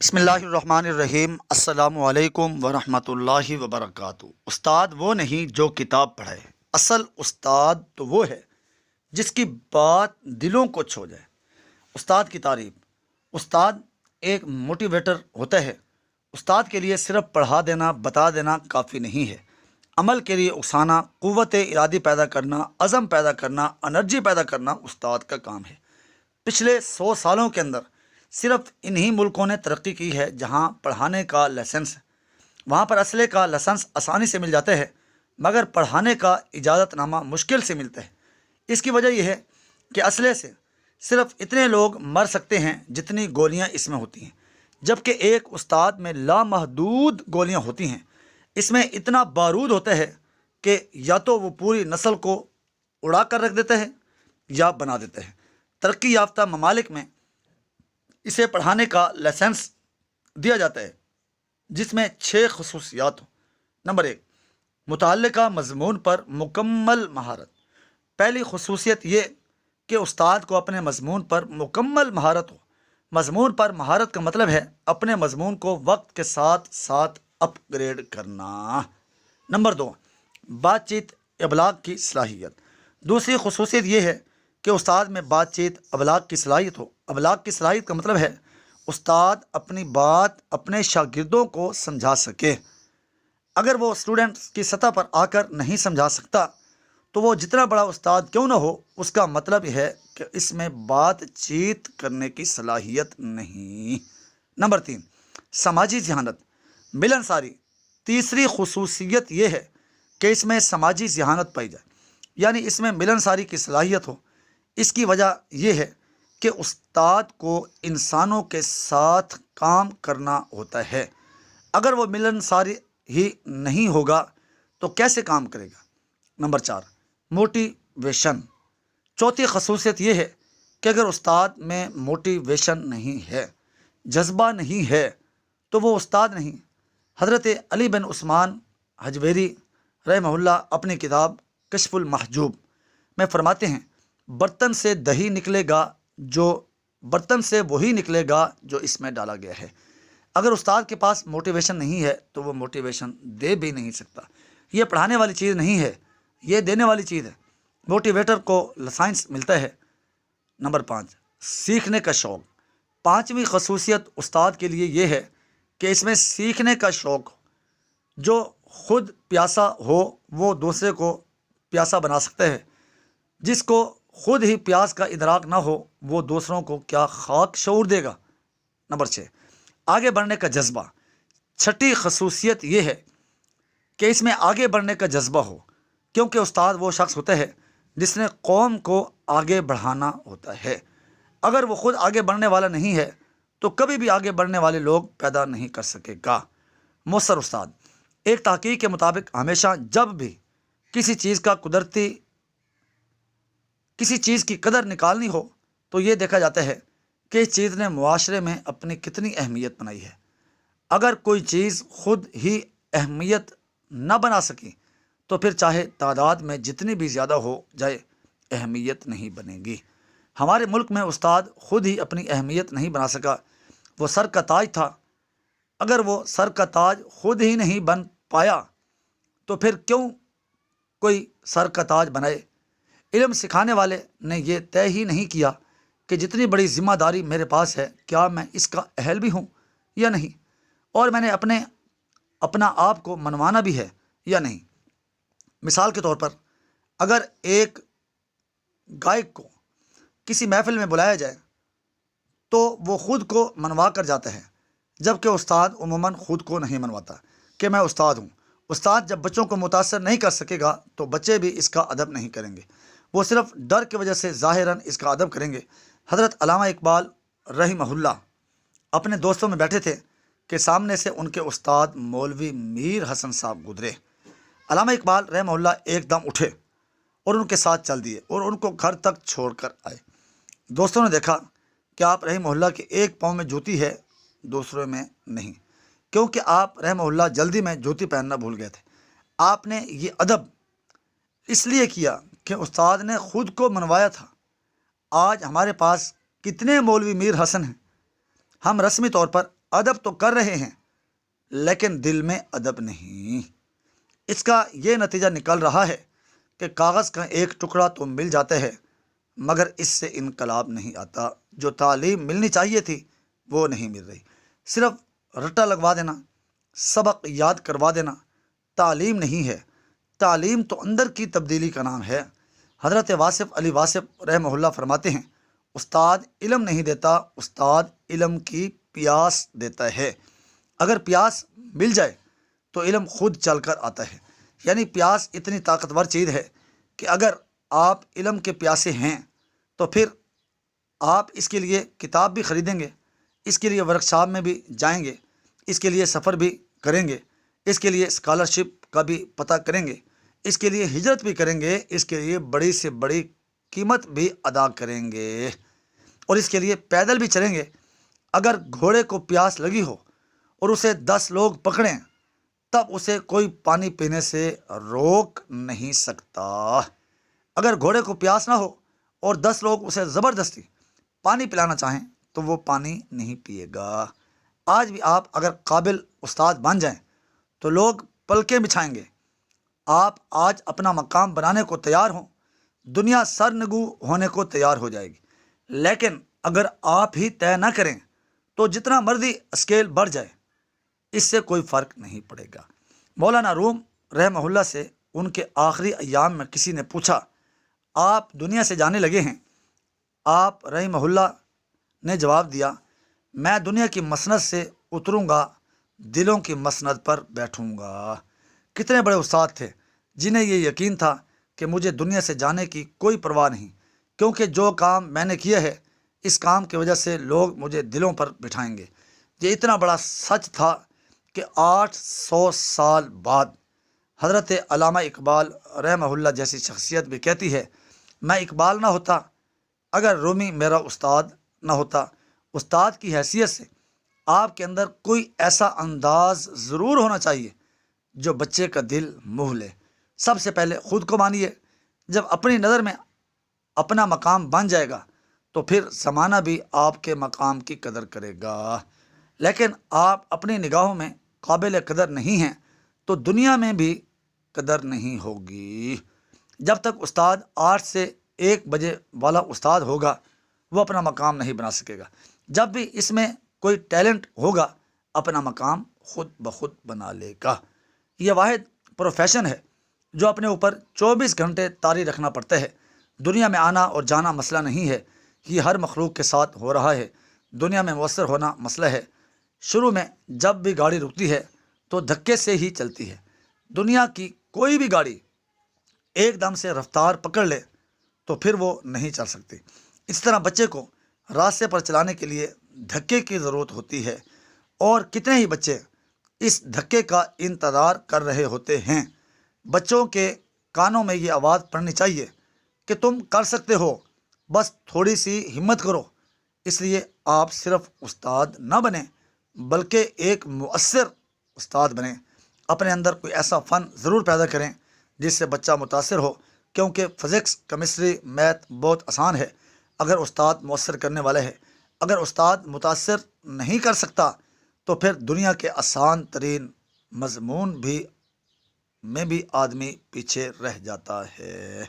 بسم اللہ الرحمن الرحیم۔ السلام علیکم ورحمۃ اللہ وبرکاتہ۔ استاد وہ نہیں جو کتاب پڑھائے، اصل استاد تو وہ ہے جس کی بات دلوں کو چھو جائے۔ استاد کی تعریف۔ استاد ایک موٹیویٹر ہوتا ہے۔ استاد کے لیے صرف پڑھا دینا، بتا دینا کافی نہیں ہے۔ عمل کے لیے اکسانا، قوت ارادی پیدا کرنا، عزم پیدا کرنا، انرجی پیدا کرنا استاد کا کام ہے۔ پچھلے 100 سالوں کے اندر صرف انہی ملکوں نے ترقی کی ہے جہاں پڑھانے کا لائسنس ہے۔ وہاں پر اسلحے کا لائسنس آسانی سے مل جاتا ہے، مگر پڑھانے کا اجازت نامہ مشکل سے ملتا ہے۔ اس کی وجہ یہ ہے کہ اسلحے سے صرف اتنے لوگ مر سکتے ہیں جتنی گولیاں اس میں ہوتی ہیں، جبکہ ایک استاد میں لامحدود گولیاں ہوتی ہیں۔ اس میں اتنا بارود ہوتا ہے کہ یا تو وہ پوری نسل کو اڑا کر رکھ دیتا ہے یا بنا دیتا ہے۔ ترقی یافتہ ممالک میں اسے پڑھانے کا لائسنس دیا جاتا ہے، جس میں 6 خصوصیات ہوں۔ نمبر 1، متعلقہ مضمون پر مکمل مہارت۔ پہلی خصوصیت یہ کہ استاد کو اپنے مضمون پر مکمل مہارت ہو۔ مضمون پر مہارت کا مطلب ہے اپنے مضمون کو وقت کے ساتھ ساتھ اپ گریڈ کرنا۔ نمبر 2، بات چیت ابلاغ کی صلاحیت۔ دوسری خصوصیت یہ ہے کہ استاد میں بات چیت ابلاغ کی صلاحیت ہو۔ ابلاغ کی صلاحیت کا مطلب ہے استاد اپنی بات اپنے شاگردوں کو سمجھا سکے۔ اگر وہ اسٹوڈنٹس کی سطح پر آ کر نہیں سمجھا سکتا تو وہ جتنا بڑا استاد کیوں نہ ہو، اس کا مطلب یہ ہے کہ اس میں بات چیت کرنے کی صلاحیت نہیں۔ نمبر 3، سماجی ذہانت، ملنساری۔ تیسری خصوصیت یہ ہے کہ اس میں سماجی ذہانت پائی جائے، یعنی اس میں ملنساری کی صلاحیت ہو۔ اس کی وجہ یہ ہے کہ استاد کو انسانوں کے ساتھ کام کرنا ہوتا ہے۔ اگر وہ ملنساری ہی نہیں ہوگا تو کیسے کام کرے گا؟ Number 4، motivation. چوتھی خصوصیت یہ ہے کہ اگر استاد میں موٹیویشن نہیں ہے، جذبہ نہیں ہے، تو وہ استاد نہیں۔ حضرت علی بن عثمان حجویری رحمہ اللہ اپنی کتاب کشف المحجوب میں فرماتے ہیں، برتن سے دہی نکلے گا برتن سے وہی نکلے گا جو اس میں ڈالا گیا ہے۔ اگر استاد کے پاس موٹیویشن نہیں ہے تو وہ موٹیویشن دے بھی نہیں سکتا۔ یہ پڑھانے والی چیز نہیں ہے، یہ دینے والی چیز ہے۔ موٹیویٹر کو لائسنس ملتا ہے۔ نمبر 5، سیکھنے کا شوق۔ پانچویں خصوصیت استاد کے لیے یہ ہے کہ اس میں سیکھنے کا شوق ہو۔ جو خود پیاسا ہو وہ دوسرے کو پیاسا بنا سکتا ہے۔ جس کو خود ہی پیاس کا ادراک نہ ہو وہ دوسروں کو کیا خاک شعور دے گا۔ نمبر 6، آگے بڑھنے کا جذبہ۔ چھٹی خصوصیت یہ ہے کہ اس میں آگے بڑھنے کا جذبہ ہو، کیونکہ استاد وہ شخص ہوتا ہے جس نے قوم کو آگے بڑھانا ہوتا ہے۔ اگر وہ خود آگے بڑھنے والا نہیں ہے تو کبھی بھی آگے بڑھنے والے لوگ پیدا نہیں کر سکے گا۔ مؤثر استاد۔ ایک تحقیق کے مطابق ہمیشہ جب بھی کسی چیز کی قدر نکالنی ہو تو یہ دیکھا جاتا ہے کہ اس چیز نے معاشرے میں اپنی کتنی اہمیت بنائی ہے۔ اگر کوئی چیز خود ہی اہمیت نہ بنا سکی تو پھر چاہے تعداد میں جتنی بھی زیادہ ہو جائے اہمیت نہیں بنے گی۔ ہمارے ملک میں استاد خود ہی اپنی اہمیت نہیں بنا سکا۔ وہ سر کا تاج تھا۔ اگر وہ سر کا تاج خود ہی نہیں بن پایا تو پھر کیوں کوئی سر کا تاج بنائے؟ علم سکھانے والے نے یہ طے ہی نہیں کیا کہ جتنی بڑی ذمہ داری میرے پاس ہے کیا میں اس کا اہل بھی ہوں یا نہیں، اور میں نے اپنا آپ کو منوانا بھی ہے یا نہیں۔ مثال کے طور پر اگر ایک گائک کو کسی محفل میں بلایا جائے تو وہ خود کو منوا کر جاتا ہے، جبکہ استاد عموماً خود کو نہیں منواتا کہ میں استاد ہوں۔ استاد جب بچوں کو متاثر نہیں کر سکے گا تو بچے بھی اس کا ادب نہیں کریں گے، وہ صرف ڈر کی وجہ سے ظاہراً اس کا ادب کریں گے۔ حضرت علامہ اقبال رحمہ اللہ اپنے دوستوں میں بیٹھے تھے کہ سامنے سے ان کے استاد مولوی میر حسن صاحب گزرے۔ علامہ اقبال رحمہ اللہ ایک دم اٹھے اور ان کے ساتھ چل دیے اور ان کو گھر تک چھوڑ کر آئے۔ دوستوں نے دیکھا کہ آپ رحمہ اللہ کے ایک پاؤں میں جوتی ہے، دوسروں میں نہیں، کیونکہ آپ رحمہ اللہ جلدی میں جوتی پہننا بھول گئے تھے۔ آپ نے یہ ادب اس لیے کیا کہ استاد نے خود کو منوایا تھا۔ آج ہمارے پاس کتنے مولوی میر حسن ہیں۔ ہم رسمی طور پر ادب تو کر رہے ہیں لیکن دل میں ادب نہیں۔ اس کا یہ نتیجہ نکل رہا ہے کہ کاغذ کا ایک ٹکڑا تو مل جاتا ہے مگر اس سے انقلاب نہیں آتا۔ جو تعلیم ملنی چاہیے تھی وہ نہیں مل رہی۔ صرف رٹا لگوا دینا، سبق یاد کروا دینا تعلیم نہیں ہے۔ تعلیم تو اندر کی تبدیلی کا نام ہے۔ حضرت واصف علی واصف رحمہ اللہ فرماتے ہیں، استاد علم نہیں دیتا، استاد علم کی پیاس دیتا ہے۔ اگر پیاس مل جائے تو علم خود چل کر آتا ہے۔ یعنی پیاس اتنی طاقتور چیز ہے کہ اگر آپ علم کے پیاسے ہیں تو پھر آپ اس کے لیے کتاب بھی خریدیں گے، اس کے لیے ورکشاپ میں بھی جائیں گے، اس کے لیے سفر بھی کریں گے، اس کے لیے اسکالرشپ کا بھی پتہ کریں گے، اس کے لیے ہجرت بھی کریں گے، اس کے لیے بڑی سے بڑی قیمت بھی ادا کریں گے اور اس کے لیے پیدل بھی چلیں گے۔ اگر گھوڑے کو پیاس لگی ہو اور اسے 10 لوگ پکڑیں تب اسے کوئی پانی پینے سے روک نہیں سکتا۔ اگر گھوڑے کو پیاس نہ ہو اور 10 لوگ اسے زبردستی پانی پلانا چاہیں تو وہ پانی نہیں پیے گا۔ آج بھی آپ اگر قابل استاد بن جائیں تو لوگ پلکیں بچھائیں گے۔ آپ آج اپنا مقام بنانے کو تیار ہوں، دنیا سرنگو ہونے کو تیار ہو جائے گی۔ لیکن اگر آپ ہی طے نہ کریں تو جتنا مرضی اسکیل بڑھ جائے اس سے کوئی فرق نہیں پڑے گا۔ مولانا روم رحمہ اللہ سے ان کے آخری ایام میں کسی نے پوچھا، آپ دنیا سے جانے لگے ہیں؟ آپ رحمہ اللہ نے جواب دیا، میں دنیا کی مسند سے اتروں گا، دلوں کی مسند پر بیٹھوں گا۔ کتنے بڑے استاد تھے جنہیں یہ یقین تھا کہ مجھے دنیا سے جانے کی کوئی پرواہ نہیں، کیونکہ جو کام میں نے کیا ہے اس کام کی وجہ سے لوگ مجھے دلوں پر بٹھائیں گے۔ یہ اتنا بڑا سچ تھا کہ 800 سال بعد حضرت علامہ اقبال رحمہ اللہ جیسی شخصیت بھی کہتی ہے، میں اقبال نہ ہوتا اگر رومی میرا استاد نہ ہوتا۔ استاد کی حیثیت سے آپ کے اندر کوئی ایسا انداز ضرور ہونا چاہیے جو بچے کا دل موہ لے۔ سب سے پہلے خود کو مانیے، جب اپنی نظر میں اپنا مقام بن جائے گا تو پھر زمانہ بھی آپ کے مقام کی قدر کرے گا۔ لیکن آپ اپنی نگاہوں میں قابل قدر نہیں ہیں تو دنیا میں بھی قدر نہیں ہوگی۔ جب تک استاد 8 سے 1 بجے والا استاد ہوگا وہ اپنا مقام نہیں بنا سکے گا۔ جب بھی اس میں کوئی ٹیلنٹ ہوگا اپنا مقام خود بخود بنا لے گا۔ یہ واحد پروفیشن ہے جو اپنے اوپر 24 گھنٹے طاری رکھنا پڑتا ہے۔ دنیا میں آنا اور جانا مسئلہ نہیں ہے، یہ ہر مخلوق کے ساتھ ہو رہا ہے۔ دنیا میں مؤثر ہونا مسئلہ ہے۔ شروع میں جب بھی گاڑی رکتی ہے تو دھکے سے ہی چلتی ہے۔ دنیا کی کوئی بھی گاڑی ایک دم سے رفتار پکڑ لے تو پھر وہ نہیں چل سکتی۔ اس طرح بچے کو راستے پر چلانے کے لیے دھکے کی ضرورت ہوتی ہے، اور کتنے ہی بچے اس دھکے کا انتظار کر رہے ہوتے ہیں۔ بچوں کے کانوں میں یہ آواز پڑنی چاہیے کہ تم کر سکتے ہو، بس تھوڑی سی ہمت کرو۔ اس لیے آپ صرف استاد نہ بنیں بلکہ ایک مؤثر استاد بنیں۔ اپنے اندر کوئی ایسا فن ضرور پیدا کریں جس سے بچہ متاثر ہو، کیونکہ فزکس، کیمسٹری، میتھ بہت آسان ہے اگر استاد مؤثر کرنے والا ہے۔ اگر استاد متاثر نہیں کر سکتا تو پھر دنیا کے آسان ترین مضمون میں بھی آدمی پیچھے رہ جاتا ہے۔